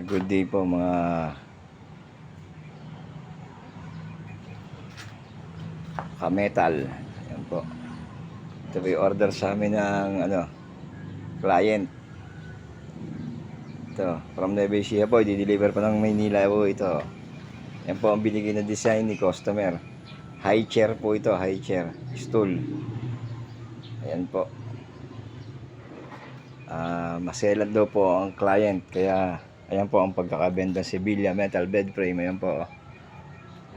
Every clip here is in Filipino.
Good day po mga ka-metal. Ayan po. Ito po yung order sa amin ng client. Ito, from Nueva Ecija po, i-deliver pa ng Maynila po ito. Yan po ang binigay na design ni customer. High chair po ito, high chair, stool. Ayan po. Maselad daw po ang client, kaya ayan po ang pagkakabenda Sevilla metal bed frame. Ayan po.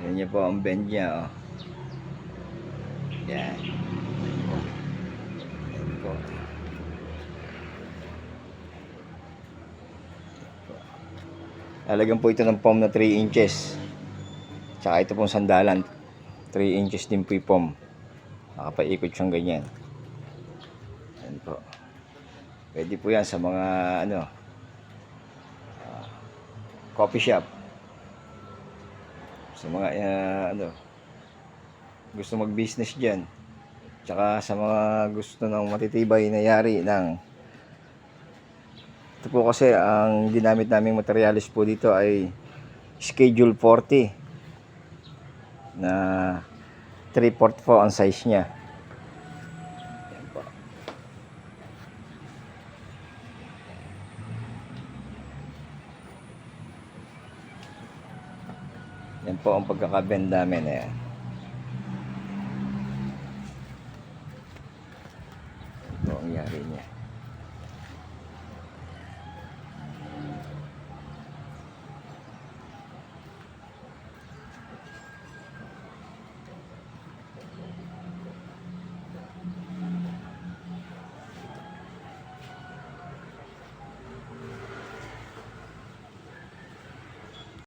Ayan niyo po ang bend niya. Yan. Ayan po. Lalagyan po ito ng foam na 3 inches. Tsaka ito pong sandalan 3 inches din po yung foam. Nakapaikot siyang ganyan. Ayan po. Pwede po yan sa mga coffee shop, sa mga gusto mag business dyan, tsaka sa mga gusto ng matitibay na yari ng ito po. Kasi ang ginamit naming materialis po dito ay schedule 40 na 3/4 ang size nya. Yan po. Yan po ang pagkakabend namin. Ayan. Ito ang yari niya.